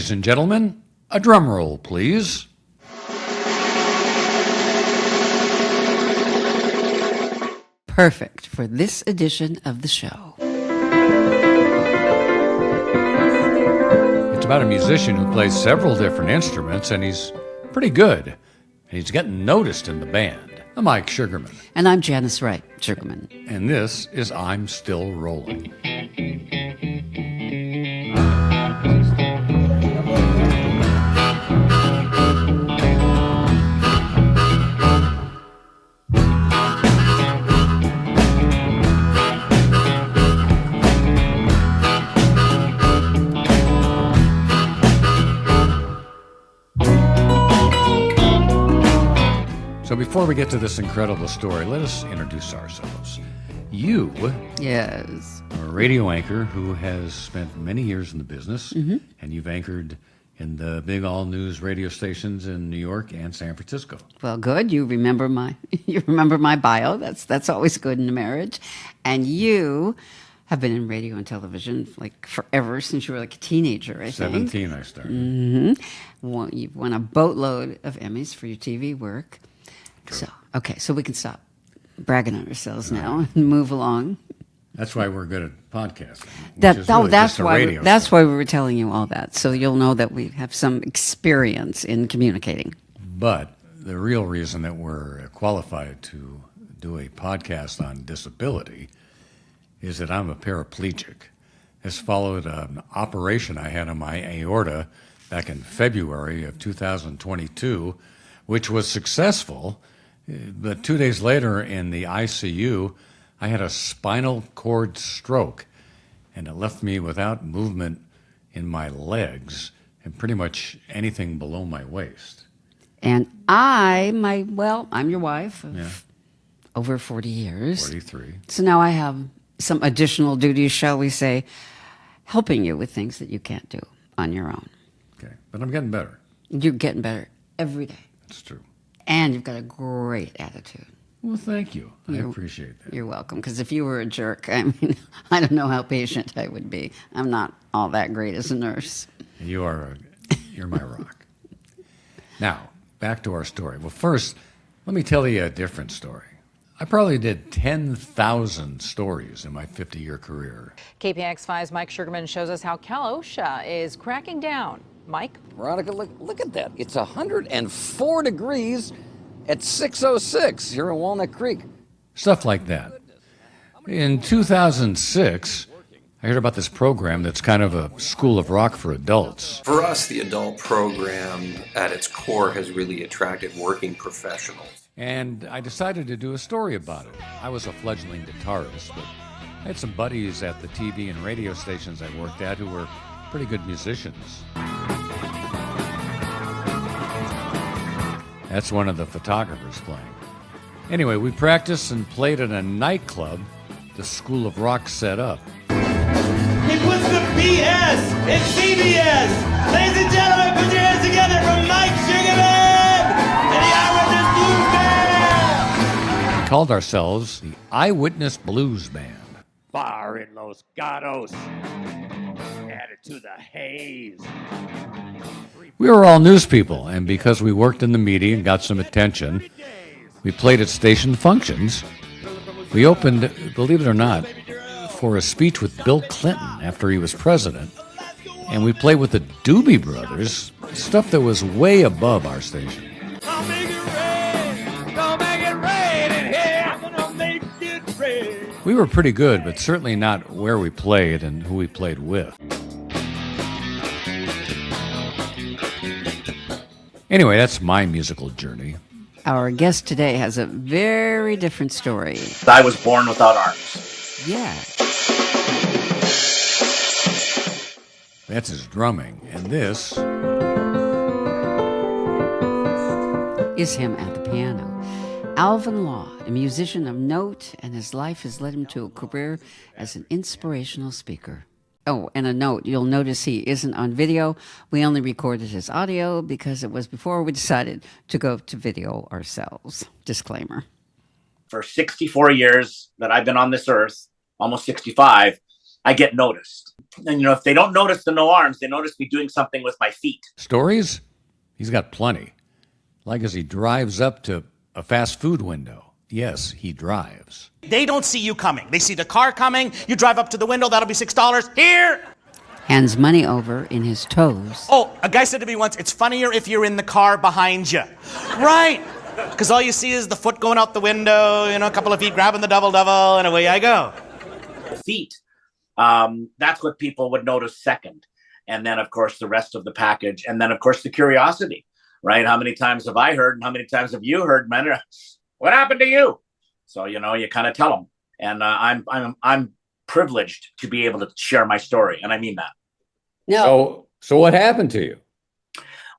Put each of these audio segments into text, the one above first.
Ladies and gentlemen, a drum roll, please. Perfect for this edition of the show. It's about a musician who plays several different instruments, and he's pretty good. And he's getting noticed in the band. I'm Mike Sugerman. And I'm Janice Sugerman. And this is I'm Still Rolling. So before we get to this incredible story, let us introduce ourselves. You Yes. are a radio anchor who has spent many years in the business, and you've anchored in the big all-news radio stations in New York and San Francisco. Well, good. You remember my bio. That's always good in a marriage. And you have been in radio and television like forever, since you were like a teenager, I think. 17 I started. Well, you've won a boatload of Emmys for your TV work. So we can stop bragging on ourselves now and move along. That's why we're good at podcasting. That's why we were telling you all that. So you'll know that we have some experience in communicating. But the real reason that we're qualified to do a podcast on disability is that I'm a paraplegic. This followed an operation I had on my aorta back in February of 2022, which was successful. But 2 days later in the ICU, I had a spinal cord stroke, and it left me without movement in my legs and pretty much anything below my waist. And I'm your wife of over 40 years. 43. So now I have some additional duties, shall we say, helping you with things that you can't do on your own. Okay, but I'm getting better. You're getting better every day. That's true. And you've got a great attitude. Well, thank you. I appreciate that. You're welcome. Because if you were a jerk, I mean, I don't know how patient I would be. I'm not all that great as a nurse. You're my rock. Now, back to our story. Well, first, let me tell you a different story. I probably did 10,000 stories in my 50-year career. KPX5's Mike Sugerman shows us how Cal OSHA is cracking down. Mike? Veronica, look at that. It's 104 degrees at 6:06 here in Walnut Creek. Stuff like that. In 2006, I heard about this program that's kind of a school of rock for adults. For us, the adult program at its core has really attracted working professionals. And I decided to do a story about it. I was a fledgling guitarist, but I had some buddies at the TV and radio stations I worked at who were pretty good musicians. That's one of the photographers playing. Anyway, we practiced and played at a nightclub the School of Rock set up. He puts the BS in CBS. Ladies and gentlemen, put your hands together for Mike Sugerman and the Eyewitness Blues Band. We called ourselves the Eyewitness Blues Band. Far in Los Gatos. Added to the haze. We were all news people, and because we worked in the media and got some attention, we played at station functions. We opened, believe it or not, for a speech with Bill Clinton after he was president, and we played with the Doobie Brothers, stuff that was way above our station. I'll make it rain. Gonna make it rain in here. I'm gonna make it rain. We were pretty good, but certainly not where we played and who we played with. Anyway, that's my musical journey. Our guest today has a very different story. I was born without arms. Yeah. That's his drumming, and this is him at the piano. Alvin Law, a musician of note, and his life has led him to a career as an inspirational speaker. Oh, and a note, you'll notice he isn't on video. We only recorded his audio because it was before we decided to go to video ourselves. Disclaimer. For 64 years that I've been on this earth, almost 65, I get noticed. And, if they don't notice the no arms, they notice me doing something with my feet. Stories? He's got plenty. Like as he drives up to a fast food window. Yes, he drives. They don't see you coming. They see the car coming. You drive up to the window. That'll be $6. Here. Hands money over in his toes. Oh, a guy said to me once, it's funnier if you're in the car behind you. Right. Because all you see is the foot going out the window, a couple of feet grabbing the double-double, and away I go. Feet. That's what people would notice second. And then, of course, the rest of the package. And then, of course, the curiosity, right? How many times have I heard and how many times have you heard, men? What happened to you? So, you kind of tell them. And I'm privileged to be able to share my story. And I mean that. No. So what happened to you?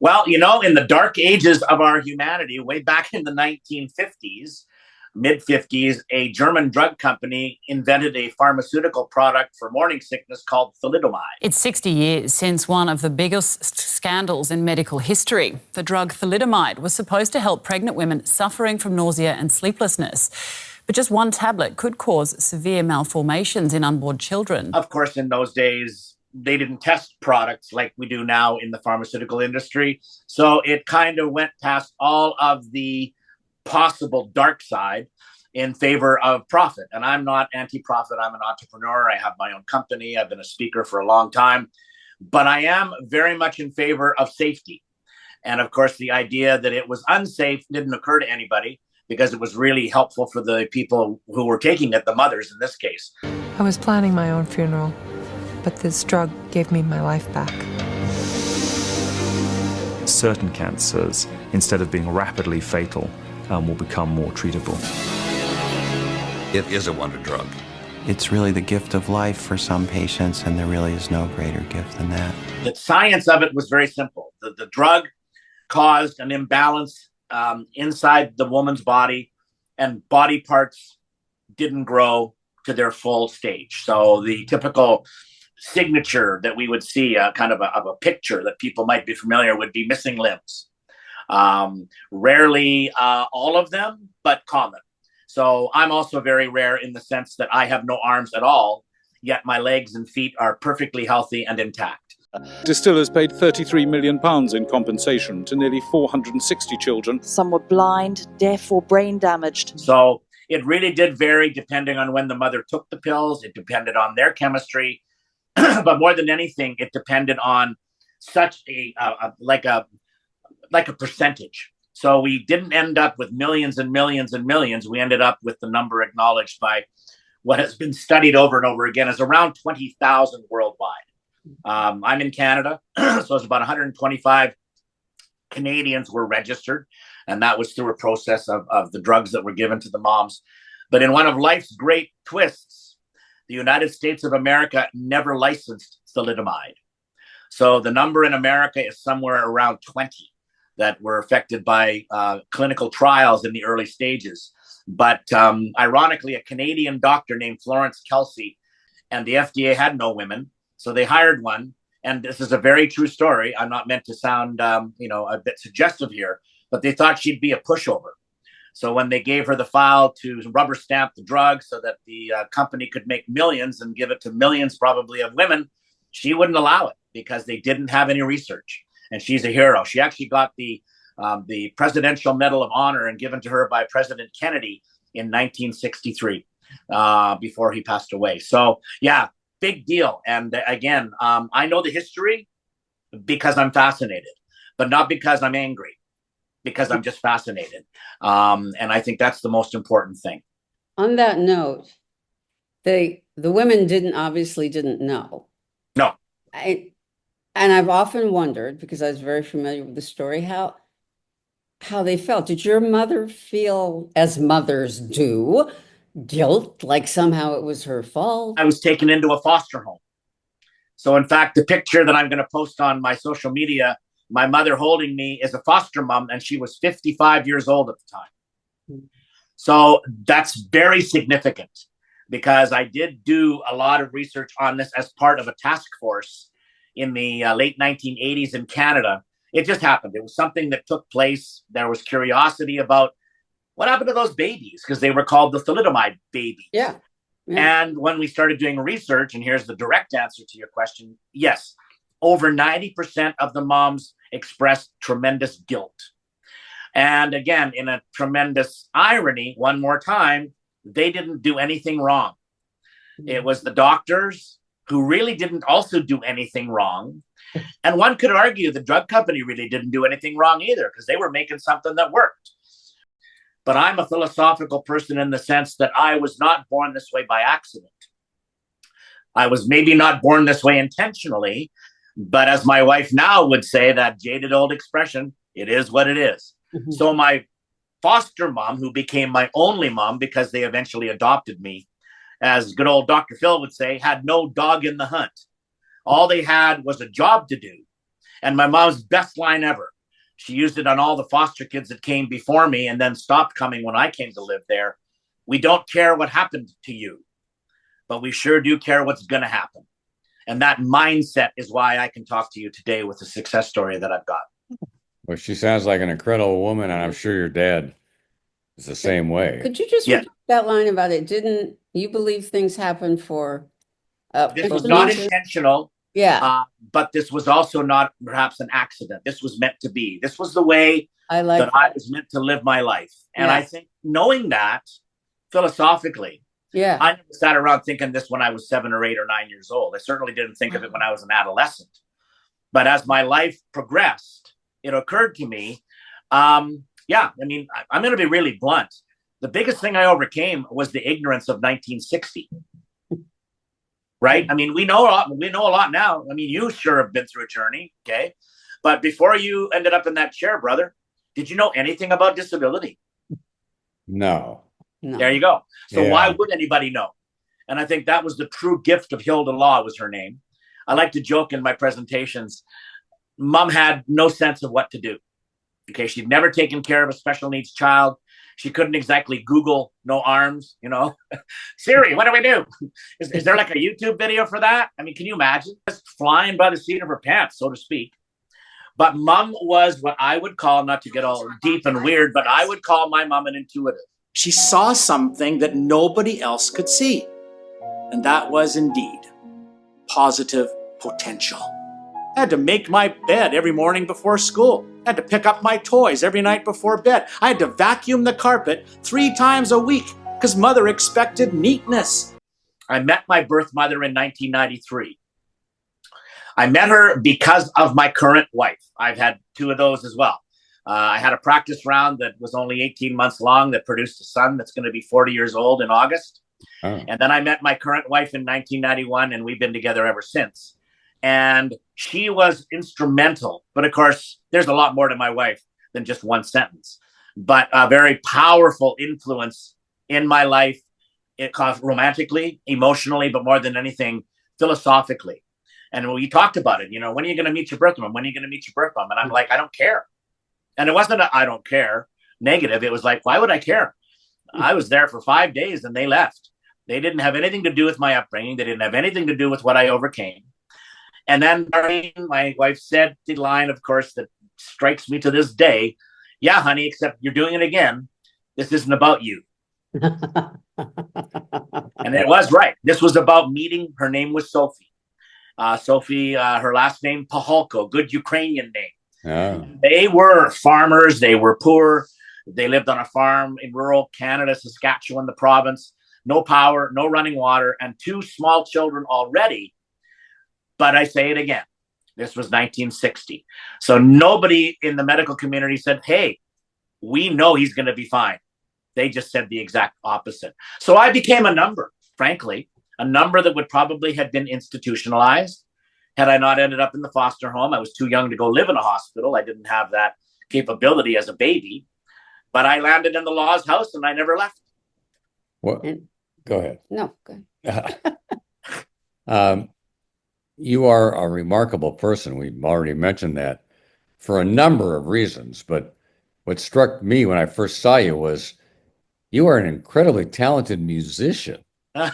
Well, in the dark ages of our humanity, way back in the 1950s, mid-50s, a German drug company invented a pharmaceutical product for morning sickness called thalidomide. It's 60 years since one of the biggest scandals in medical history. The drug thalidomide was supposed to help pregnant women suffering from nausea and sleeplessness. But just one tablet could cause severe malformations in unborn children. Of course, in those days, they didn't test products like we do now in the pharmaceutical industry. So it kind of went past all of the possible dark side in favor of profit. And I'm not anti-profit. I'm an entrepreneur. I have my own company. I've been a speaker for a long time. But I am very much in favor of safety. And of course, the idea that it was unsafe didn't occur to anybody because it was really helpful for the people who were taking it, the mothers in this case. I was planning my own funeral, but this drug gave me my life back. Certain cancers, instead of being rapidly fatal, will become more treatable. It is a wonder drug. It's really the gift of life for some patients, and there really is no greater gift than that. The science of it was very simple. The drug caused an imbalance inside the woman's body, and body parts didn't grow to their full stage. So the typical signature that we would see, kind of a picture that people might be familiar would be missing limbs. Rarely all of them, but common. So I'm also very rare in the sense that I have no arms at all, yet my legs and feet are perfectly healthy and intact. Distillers paid £33 million in compensation to nearly 460 children. Some were blind, deaf, or brain damaged. So it really did vary depending on when the mother took the pills. It depended on their chemistry. But more than anything, it depended on such a percentage. So we didn't end up with millions and millions and millions. We ended up with the number acknowledged by what has been studied over and over again as around 20,000 worldwide. I'm in Canada, so it's about 125 Canadians were registered, and that was through a process of the drugs that were given to the moms. But in one of life's great twists, the United States of America never licensed thalidomide. So the number in America is somewhere around 20 that were affected by clinical trials in the early stages. But ironically, a Canadian doctor named Florence Kelsey, and the FDA had no women, so they hired one. And this is a very true story. I'm not meant to sound, a bit suggestive here, but they thought she'd be a pushover. So when they gave her the file to rubber stamp the drug so that the company could make millions and give it to millions probably of women, she wouldn't allow it because they didn't have any research. And she's a hero. She actually got the Presidential Medal of Honor and given to her by President Kennedy in 1963 before he passed away. So, yeah, big deal. And again, I know the history because I'm fascinated, but not because I'm angry, because I'm just fascinated. And I think that's the most important thing. On that note, the women obviously didn't know. No. And I've often wondered, because I was very familiar with the story, how they felt. Did your mother feel, as mothers do, guilt, like somehow it was her fault? I was taken into a foster home. So in fact, the picture that I'm going to post on my social media, my mother holding me is a foster mom, and she was 55 years old at the time. So that's very significant because I did do a lot of research on this as part of a task force in the late 1980s in Canada. It just happened. It was something that took place. There was curiosity about what happened to those babies because they were called the thalidomide babies. Yeah. And when we started doing research, and here's the direct answer to your question, yes, over 90% of the moms expressed tremendous guilt. And again, in a tremendous irony, one more time, they didn't do anything wrong. It was the doctors who really didn't also do anything wrong. And one could argue the drug company really didn't do anything wrong either, because they were making something that worked. But I'm a philosophical person in the sense that I was not born this way by accident. I was maybe not born this way intentionally, but as my wife now would say, that jaded old expression, it is what it is. Mm-hmm. So my foster mom, who became my only mom because they eventually adopted me, as good old Dr. Phil would say, had no dog in the hunt. All they had was a job to do. And my mom's best line ever. She used it on all the foster kids that came before me and then stopped coming when I came to live there. We don't care what happened to you, but we sure do care what's going to happen. And that mindset is why I can talk to you today with the success story that I've got. Well, she sounds like an incredible woman, and I'm sure your dad is the same way. Could you just repeat that line about it? Didn't you believe things happen for... this was not intentional. Yeah. But this was also not perhaps an accident. This was meant to be. This was the way I was meant to live my life. And I think knowing that philosophically, I never sat around thinking this when I was 7 or 8 or 9 years old. I certainly didn't think of it when I was an adolescent. But as my life progressed, it occurred to me, I mean, I'm going to be really blunt. The biggest thing I overcame was the ignorance of 1960. Right? I mean, we know a lot now. I mean, you sure have been through a journey, okay? But before you ended up in that chair, brother, did you know anything about disability? No. There you go. So why would anybody know? And I think that was the true gift of Hilda Law, was her name. I like to joke in my presentations, Mom had no sense of what to do. Okay, she'd never taken care of a special needs child. She couldn't exactly Google no arms, you know. Siri, what do we do? Is there like a YouTube video for that? I mean, can you imagine? Just flying by the seat of her pants, so to speak. But Mom was what I would call, not to get all deep and weird, but I would call my mom an intuitive. She saw something that nobody else could see. And that was indeed positive potential. I had to make my bed every morning before school. I had to pick up my toys every night before bed. I had to vacuum the carpet 3 times a week because Mother expected neatness. I met my birth mother in 1993. I met her because of my current wife. I've had 2 of those as well. I had a practice round that was only 18 months long that produced a son that's going to be 40 years old in August. Oh. And then I met my current wife in 1991, and we've been together ever since. And she was instrumental. But of course, there's a lot more to my wife than just one sentence. But a very powerful influence in my life, it caused romantically, emotionally, but more than anything, philosophically. And we talked about it, you know, when are you going to meet your birth mom? When are you going to meet your birth mom? And I'm like, I don't care. And it wasn't a I don't care negative. It was like, why would I care? I was there for 5 days and they left. They didn't have anything to do with my upbringing. They didn't have anything to do with what I overcame. And then my wife said the line, of course, that strikes me to this day. Yeah, honey, except you're doing it again. This isn't about you. And it was right. This was about meeting. Her name was Sophie. Sophie, her last name, Paholko, good Ukrainian name. Oh. They were farmers. They were poor. They lived on a farm in rural Canada, Saskatchewan, the province. No power, no running water, and 2 small children already. But I say it again, this was 1960. So nobody in the medical community said, hey, we know he's going to be fine. They just said the exact opposite. So I became a number, frankly, a number that would probably have been institutionalized. Had I not ended up in the foster home, I was too young to go live in a hospital. I didn't have that capability as a baby. But I landed in the Law's house and I never left. What? Go ahead. No, go ahead. You are a remarkable person. We've already mentioned that for a number of reasons. But what struck me when I first saw you was you are an incredibly talented musician. I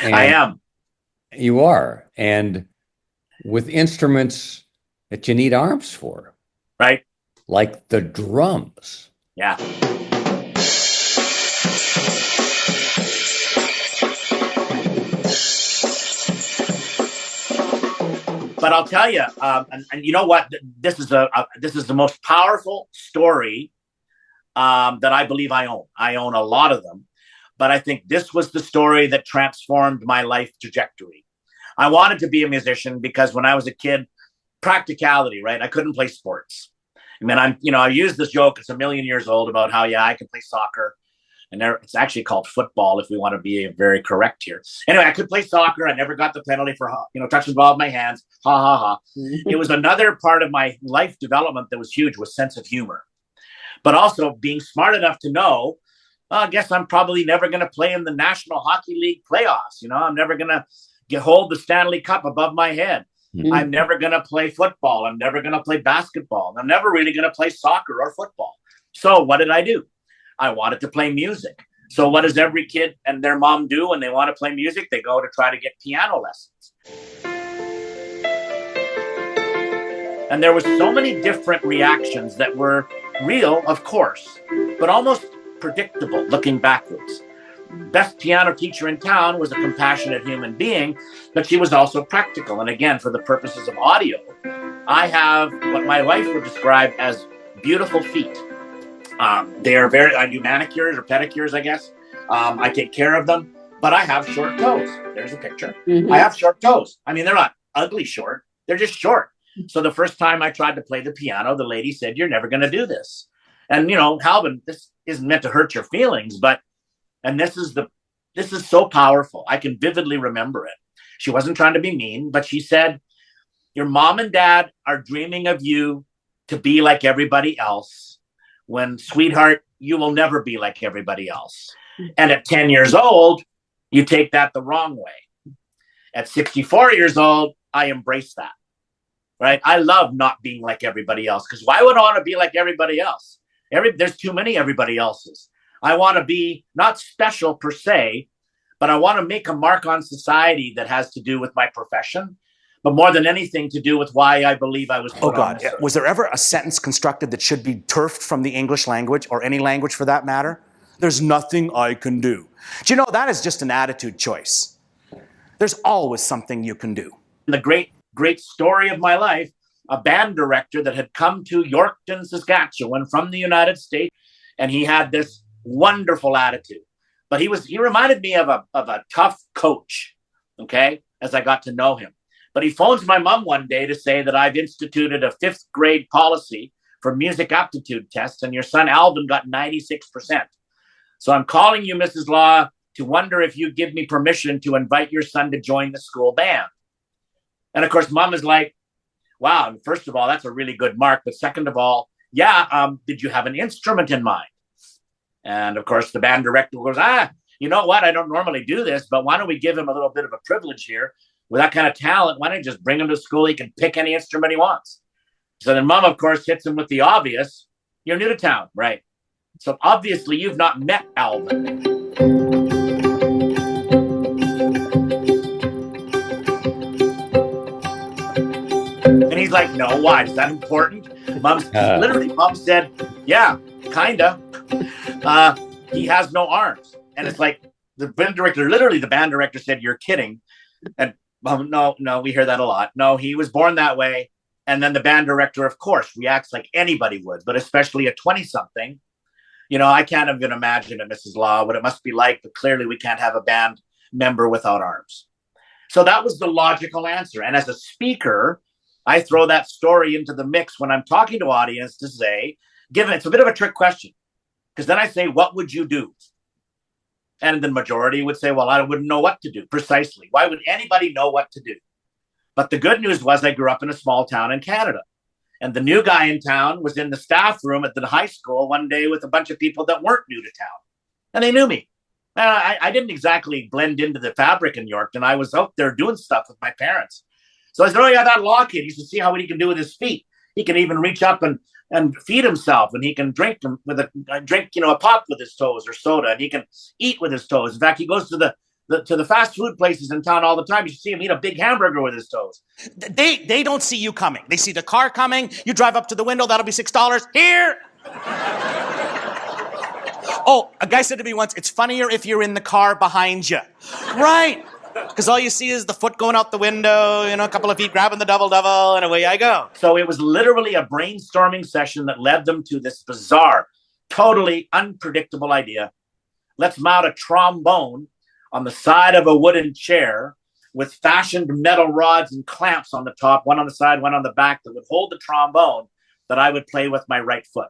am. You are. And with instruments that you need arms for. Right. Like the drums. Yeah. But I'll tell you, and you know what? This is the most powerful story that I believe I own. I own a lot of them, but I think this was the story that transformed my life trajectory. I wanted to be a musician because when I was a kid, practicality, right? I couldn't play sports. I mean, I use this joke. It's a million years old about how, I can play soccer. And it's actually called football, if we want to be very correct here. Anyway, I could play soccer. I never got the penalty for, touching the ball with my hands. Ha, ha, ha. It was another part of my life development that was huge, was sense of humor. But also being smart enough to know, I guess I'm probably never going to play in the National Hockey League playoffs. I'm never going to hold the Stanley Cup above my head. Mm-hmm. I'm never going to play football. I'm never going to play basketball. I'm never really going to play soccer or football. So what did I do? I wanted to play music. So what does every kid and their mom do when they want to play music? They go to try to get piano lessons. And there was so many different reactions that were real, of course, but almost predictable looking backwards. Best piano teacher in town was a compassionate human being, but she was also practical. And again, for the purposes of audio, I have what my wife would describe as beautiful feet. I do manicures or pedicures, I guess. I take care of them, but I have short toes. There's a picture. Mm-hmm. I have short toes. I mean, they're not ugly short. They're just short. So the first time I tried to play the piano, the lady said, "You're never going to do this." And, Alvin, this isn't meant to hurt your feelings, and this is so powerful. I can vividly remember it. She wasn't trying to be mean, but she said, "Your mom and dad are dreaming of you to be like everybody else. When, sweetheart, you will never be like everybody else. And at 10 years old, you take that the wrong way. At 64 years old, I embrace that." Right? I love not being like everybody else, because why would I want to be like everybody else? There's too many everybody else's. I want to be not special per se, but I want to make a mark on society that has to do with my profession, but more than anything to do with why I believe I was put on this earth. Was there ever a sentence constructed that should be turfed from the English language, or any language for that matter? There's nothing I can do. Do you know, that is just an attitude choice. There's always something you can do. The great story of my life, a band director that had come to Yorkton, Saskatchewan from the United States, and he had this wonderful attitude. But he reminded me of a tough coach, okay, as I got to know him. But he phones my mom one day to say that I've instituted a 5th grade policy for music aptitude tests, and your son Alvin got 96%. So I'm calling you, Mrs. Law, to wonder if you give me permission to invite your son to join the school band. And of course, mom is like, wow, first of all, that's a really good mark. But second of all, did you have an instrument in mind? And of course, the band director goes, you know what? I don't normally do this, but why don't we give him a little bit of a privilege here? With that kind of talent, why don't you just bring him to school? He can pick any instrument he wants. So then mom, of course, hits him with the obvious. You're new to town, right? So obviously you've not met Alvin. And he's like, no, why? Is that important? Mom said, yeah, kinda. He has no arms. And it's like, the band director said, you're kidding. And no, we hear that a lot. No, he was born that way. And then the band director, of course, reacts like anybody would, but especially a 20-something. I can't even imagine it, Mrs. Law, what it must be like, but clearly we can't have a band member without arms. So that was the logical answer. And as a speaker, I throw that story into the mix when I'm talking to audience to say, it's a bit of a trick question, because then I say, what would you do? And the majority would say, well, I wouldn't know what to do. Precisely. Why would anybody know what to do? But the good news was I grew up in a small town in Canada. And the new guy in town was in the staff room at the high school one day with a bunch of people that weren't new to town. And they knew me. I didn't exactly blend into the fabric in Yorkton. I was out there doing stuff with my parents. So I said, that Law kid, you should see what he can do with his feet. He can even reach up and feed himself, and he can drink with a pop with his toes or soda, and he can eat with his toes. In fact, he goes to the fast food places in town all the time. You should see him eat a big hamburger with his toes. They don't see you coming. They see the car coming. You drive up to the window. That'll be $6. Here. Oh, a guy said to me once, it's funnier if you're in the car behind you. Right. Because all you see is the foot going out the window, a couple of feet grabbing the double, and away I go. So it was literally a brainstorming session that led them to this bizarre, totally unpredictable idea. Let's mount a trombone on the side of a wooden chair with fashioned metal rods and clamps on the top, one on the side, one on the back, that would hold the trombone that I would play with my right foot.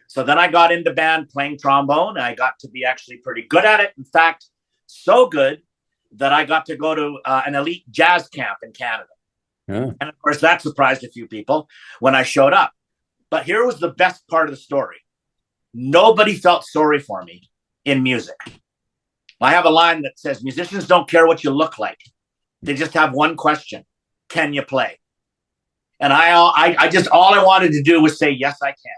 So then I got into band playing trombone. I got to be actually pretty good at it. In fact, so good that I got to go to an elite jazz camp in Canada. Yeah. And of course, that surprised a few people when I showed up. But here was the best part of the story. Nobody felt sorry for me in music. I have a line that says, musicians don't care what you look like. They just have one question: can you play? And I just, all I wanted to do was say, yes, I can.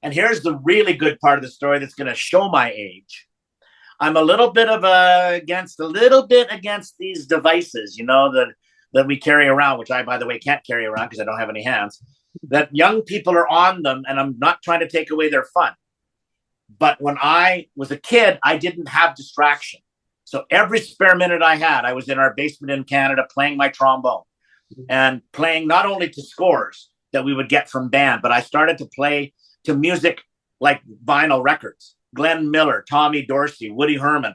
And here's the really good part of the story that's going to show my age. I'm a little bit against these devices, that we carry around, which I, by the way, can't carry around because I don't have any hands, that young people are on them, and I'm not trying to take away their fun. But when I was a kid, I didn't have distraction. So every spare minute I had, I was in our basement in Canada playing my trombone and playing not only to scores that we would get from band, but I started to play to music like vinyl records. Glenn Miller, Tommy Dorsey, Woody Herman.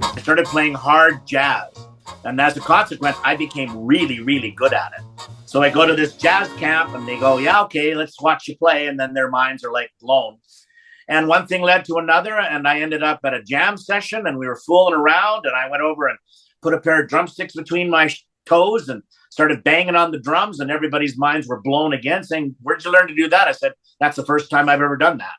I started playing hard jazz. And as a consequence, I became really, really good at it. So I go to this jazz camp and they go, yeah, okay, let's watch you play. And then their minds are like blown. And one thing led to another. And I ended up at a jam session and we were fooling around. And I went over and put a pair of drumsticks between my toes and started banging on the drums. And everybody's minds were blown again, saying, where'd you learn to do that? I said, that's the first time I've ever done that.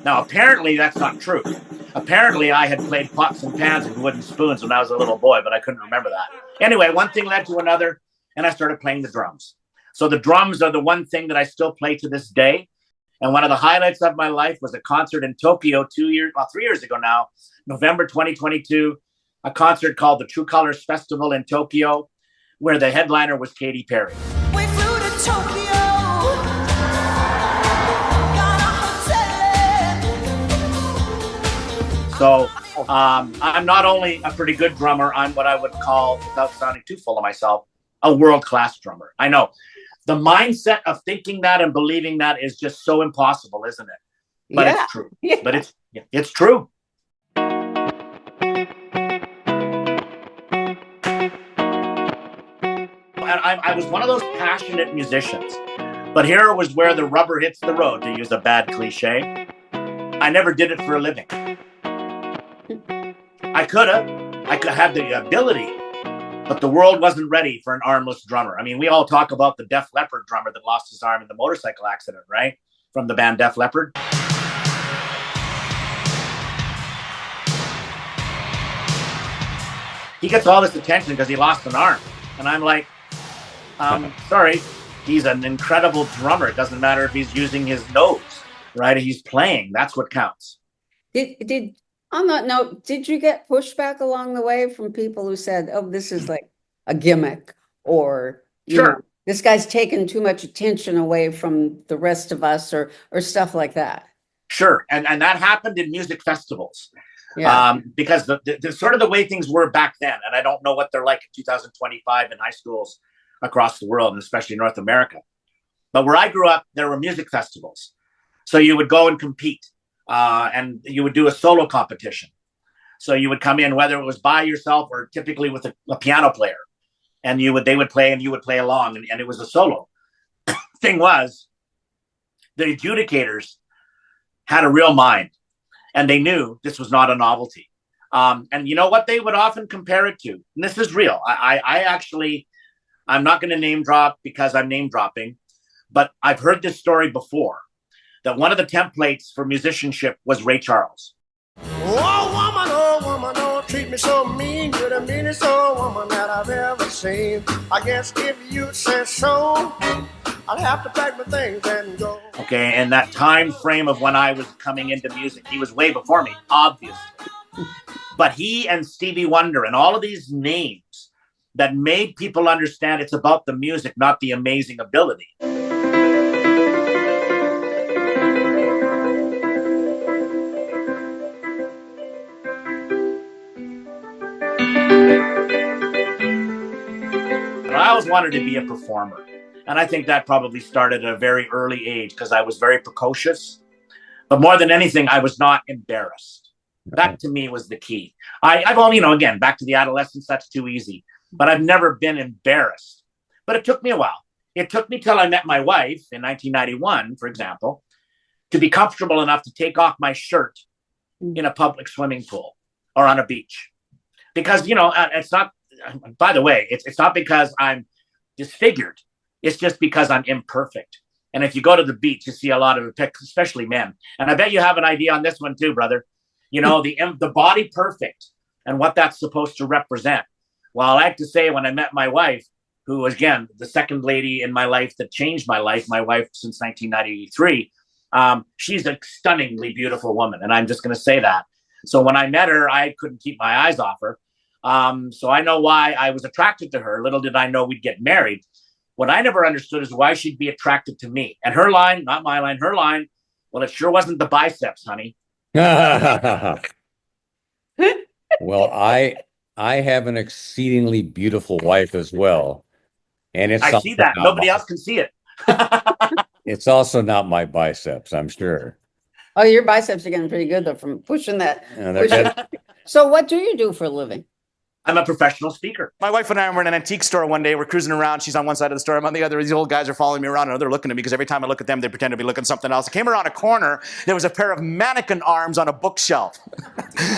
Now, apparently, that's not true. Apparently, I had played pots and pans with wooden spoons when I was a little boy, but I couldn't remember that. Anyway, one thing led to another, and I started playing the drums. So the drums are the one thing that I still play to this day. And one of the highlights of my life was a concert in Tokyo 3 years ago now, November 2022, a concert called the True Colors Festival in Tokyo, where the headliner was Katy Perry. We flew to Tokyo. So I'm not only a pretty good drummer, I'm what I would call, without sounding too full of myself, a world-class drummer. I know. The mindset of thinking that and believing that is just so impossible, isn't it? But Yeah. it's true. Yeah. But it's true. And I was one of those passionate musicians. But here was where the rubber hits the road, to use a bad cliche. I never did it for a living. I could have the ability, but the world wasn't ready for an armless drummer. I mean, we all talk about the Def Leppard drummer that lost his arm in the motorcycle accident, right? From the band Def Leppard. He gets all this attention because he lost an arm. And I'm like, sorry, he's an incredible drummer. It doesn't matter if he's using his nose, right? He's playing. That's what counts. Did on that note, did you get pushback along the way from people who said, oh, this is like a gimmick, or you know, this guy's taking too much attention away from the rest of us, or stuff like that? Sure. And that happened in music festivals. Yeah. Because the sort of the way things were back then, and I don't know what they're like in 2025 in high schools across the world, and especially North America. But where I grew up, there were music festivals. So you would go and compete. And you would do a solo competition. So you would come in, whether it was by yourself or typically with a piano player, and they would play and you would play along, and it was a solo. Thing was, the adjudicators had a real mind, and they knew this was not a novelty. And you know what they would often compare it to? And this is real. I'm not going to name drop because I'm name dropping, but I've heard this story before. That one of the templates for musicianship was Ray Charles. Oh, woman, don't treat me so mean. You're the meanest old woman that I've ever seen. I guess if you say so, I'll have to pack my things and go. Okay, and that time frame of when I was coming into music, he was way before me, obviously. But he and Stevie Wonder and all of these names that made people understand it's about the music, not the amazing ability. I always wanted to be a performer. And I think that probably started at a very early age because I was very precocious. But more than anything, I was not embarrassed. That to me was the key. I've only, again, back to the adolescence, that's too easy. But I've never been embarrassed. But it took me a while. It took me till I met my wife in 1991, for example, to be comfortable enough to take off my shirt in a public swimming pool or on a beach. Because, it's not, by the way, it's not because I'm disfigured. It's just because I'm imperfect. And if you go to the beach, you see a lot of, especially men. And I bet you have an idea on this one too, brother. The body perfect and what that's supposed to represent. Well, I like to say when I met my wife, who was, again, the second lady in my life that changed my life, my wife since 1993, she's a stunningly beautiful woman. And I'm just going to say that. So when I met her, I couldn't keep my eyes off her. So I know why I was attracted to her. Little did I know we'd get married. What I never understood is why she'd be attracted to me. And her line, not my line, her line, well, it sure wasn't the biceps, honey. Well, I have an exceedingly beautiful wife as well. And I see that. Nobody else can see it. It's also not my biceps, I'm sure. Oh, your biceps are getting pretty good though from pushing that. So what do you do for a living? I'm a professional speaker. My wife and I were in an antique store one day. We're cruising around. She's on one side of the store. I'm on the other. These old guys are following me around, and they're looking at me because every time I look at them, they pretend to be looking at something else. I came around a corner. There was a pair of mannequin arms on a bookshelf.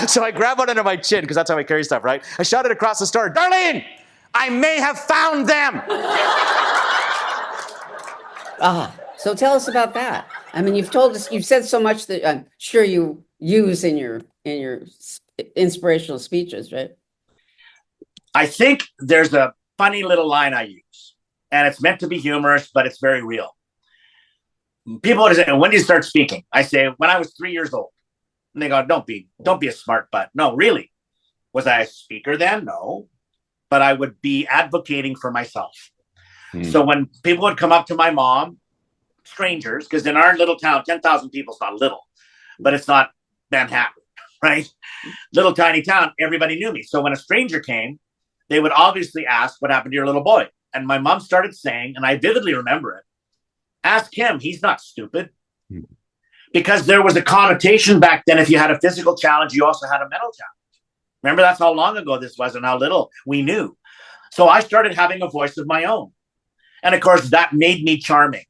So I grab one under my chin because that's how I carry stuff, right? I shouted across the store, "Darlene, I may have found them." So tell us about that. I mean, you've told us, you've said so much that I'm sure you use in your inspirational speeches, right? I think there's a funny little line I use, and it's meant to be humorous, but it's very real. People always say, "When do you start speaking?" I say, "When I was 3 years old." And they go, don't be a smart butt." No, really. Was I a speaker then? No. But I would be advocating for myself. So when people would come up to my mom, strangers, because in our little town, 10,000 people is not little, but it's not Manhattan, right? Little tiny town, everybody knew me. So when a stranger came, they would obviously ask, "What happened to your little boy?" And my mom started saying, and I vividly remember it, "Ask him, he's not stupid." Because there was a connotation back then, if you had a physical challenge, you also had a mental challenge. Remember, that's how long ago this was and how little we knew. So I started having a voice of my own. And of course, that made me charming.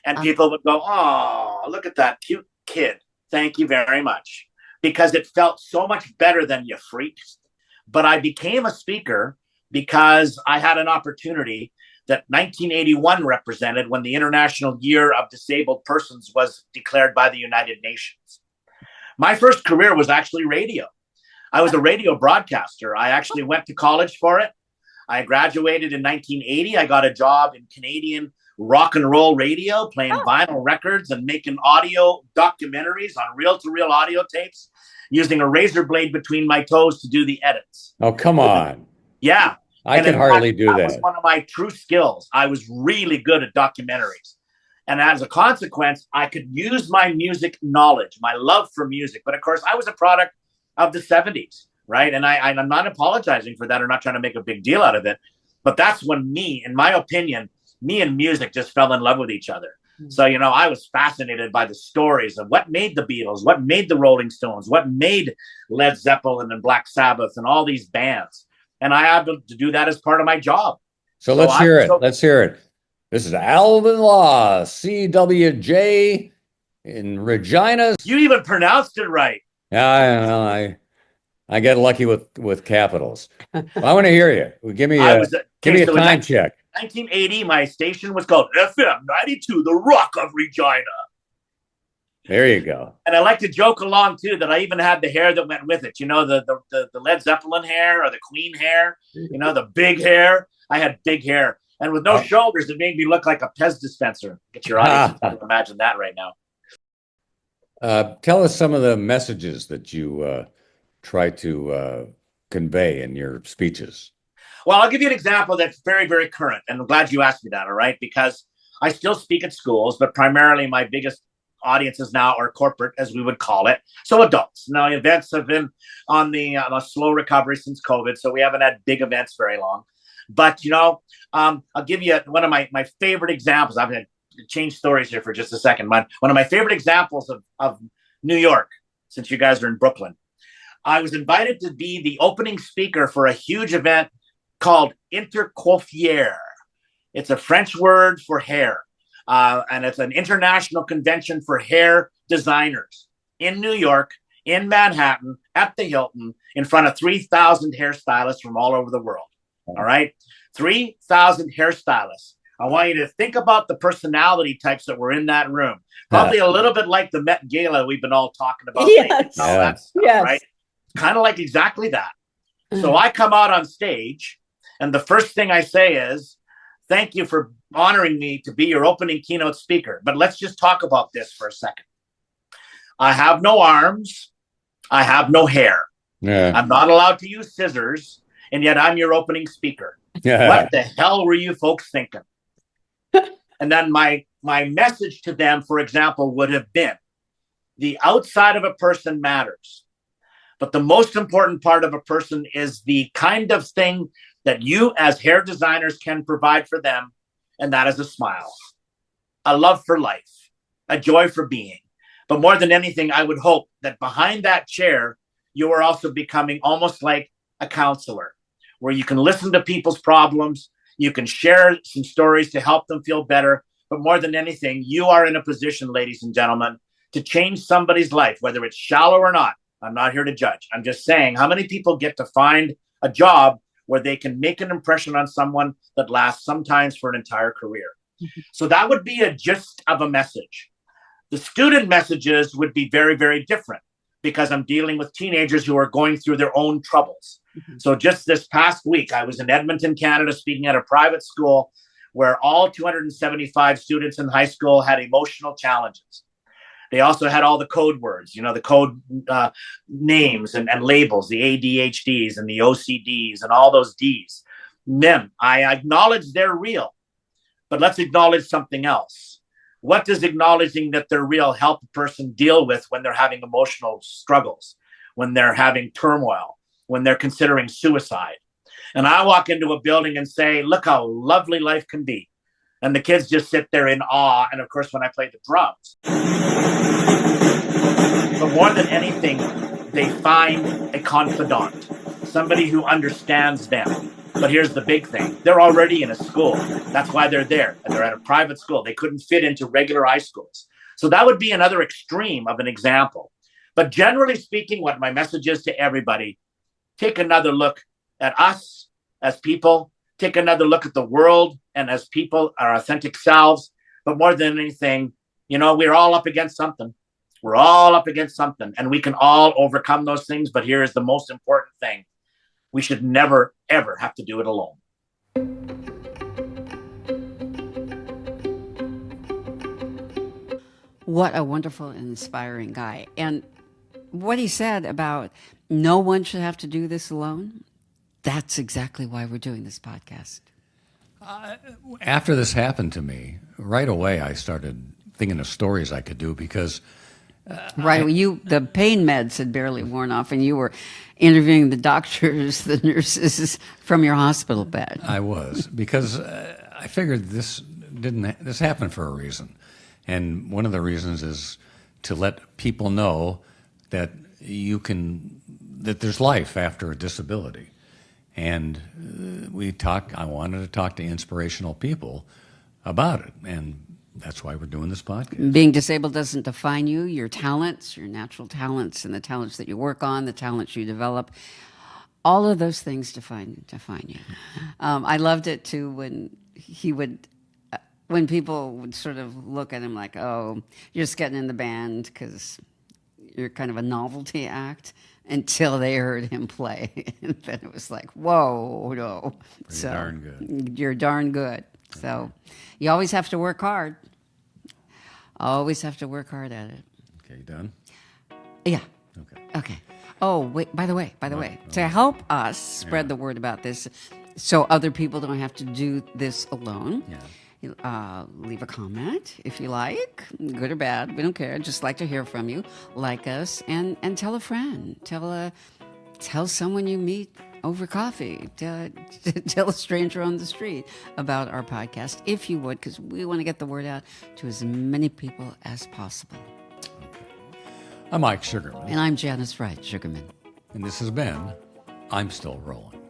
And people would go, "Oh, look at that cute kid. Thank you very much." Because it felt so much better than "You freak." But I became a speaker because I had an opportunity that 1981 represented when the International Year of Disabled Persons was declared by the United Nations. My first career was actually radio. I was a radio broadcaster. I actually went to college for it. I graduated in 1980. I got a job in Canadian rock and roll radio, playing vinyl records and making audio documentaries on reel-to-reel audio tapes, using a razor blade between my toes to do the edits. Oh, come on. Yeah. I can hardly do that. That was one of my true skills. I was really good at documentaries. And as a consequence, I could use my music knowledge, my love for music. But of course, I was a product of the 70s, right? And I'm not apologizing for that or not trying to make a big deal out of it. But that's when in my opinion, me and music just fell in love with each other. So, I was fascinated by the stories of what made the Beatles, what made the Rolling Stones, what made Led Zeppelin and Black Sabbath and all these bands. And I had to do that as part of my job. So let's hear it. Let's hear it. This is Alvin Law, CWJ in Regina. You even pronounced it right. Yeah, I get lucky with capitals. I want to hear you. Give me a time check. 1980, my station was called FM 92, the Rock of Regina. There you go. And I like to joke along too that I even had the hair that went with it. The Led Zeppelin hair or the Queen hair. The big hair. I had big hair, and with no shoulders, it made me look like a Pez dispenser. Get your audience to imagine that right now. Tell us some of the messages that you try to convey in your speeches. Well, I'll give you an example that's very, very current. And I'm glad you asked me that, all right? Because I still speak at schools, but primarily my biggest audiences now are corporate, as we would call it. So adults. Now, events have been on a slow recovery since COVID, so we haven't had big events very long. But, I'll give you one of my favorite examples. I'm going to change stories here for just a second. One of my favorite examples of New York, since you guys are in Brooklyn. I was invited to be the opening speaker for a huge event called Intercoiffiere. It's a French word for hair. And it's an international convention for hair designers in New York, in Manhattan, at the Hilton, in front of 3,000 hairstylists from all over the world. All right? 3,000 hairstylists. I want you to think about the personality types that were in that room. Probably a little bit like the Met Gala we've been all talking about. Yes. All that stuff, right? Kind of like exactly that. So I come out on stage, and the first thing I say is, thank you for honoring me to be your opening keynote speaker. But let's just talk about this for a second. I have no arms. I have no hair. Yeah. I'm not allowed to use scissors, and yet I'm your opening speaker. Yeah. What the hell were you folks thinking? And then my message to them, for example, would have been, the outside of a person matters. But the most important part of a person is the kind of thing that you as hair designers can provide for them, and that is a smile, a love for life, a joy for being. But more than anything, I would hope that behind that chair, you are also becoming almost like a counselor, where you can listen to people's problems, you can share some stories to help them feel better. But more than anything, you are in a position, ladies and gentlemen, to change somebody's life, whether it's shallow or not. I'm not here to judge. I'm just saying, how many people get to find a job where they can make an impression on someone that lasts sometimes for an entire career? So that would be a gist of a message. The student messages would be very, very different, because I'm dealing with teenagers who are going through their own troubles. So just this past week, I was in Edmonton, Canada, speaking at a private school where all 275 students in high school had emotional challenges. They also had all the code words, the code names and labels, the ADHDs and the OCDs and all those Ds. Them, I acknowledge they're real, but let's acknowledge something else. What does acknowledging that they're real help a person deal with when they're having emotional struggles, when they're having turmoil, when they're considering suicide? And I walk into a building and say, look how lovely life can be. And the kids just sit there in awe. And of course, when I play the drums. But more than anything, they find a confidant, somebody who understands them. But here's the big thing. They're already in a school. That's why they're there. And they're at a private school. They couldn't fit into regular high schools. So that would be another extreme of an example. But generally speaking, what my message is to everybody, take another look at us as people, take another look at the world and as people, our authentic selves. But more than anything, we're all up against something. We're all up against something, and we can all overcome those things. But here is the most important thing. We should never, ever have to do it alone. What a wonderful and inspiring guy. And what he said about no one should have to do this alone, that's exactly why we're doing this podcast. After this happened to me, right away I started thinking of stories I could do, because the pain meds had barely worn off, and you were interviewing the doctors, the nurses from your hospital bed. I was, because I figured this happened for a reason. And one of the reasons is to let people know that that there's life after a disability. And I wanted to talk to inspirational people about it. And that's why we're doing this podcast. Being disabled doesn't define you. Your talents, your natural talents, and the talents that you work on, the talents you develop, all of those things define you. I loved it too when people would sort of look at him like, "Oh, you're just getting in the band because you're kind of a novelty act," until they heard him play, and then it was like, "Whoa, no!" Pretty darn good. You're darn good. So you always have to work hard. Always have to work hard at it. Okay, done? Yeah. Okay. Oh, wait, by the way, to help us spread the word about this, So other people don't have to do this alone. Yeah. Leave a comment if you like, good or bad. We don't care. Just like to hear from you. Like us and tell a friend. Tell someone you meet over coffee. Tell a stranger on the street about our podcast, if you would, because we want to get the word out to as many people as possible. I'm Mike Sugerman. And I'm Janice Sugerman. And this has been I'm Still Rolling.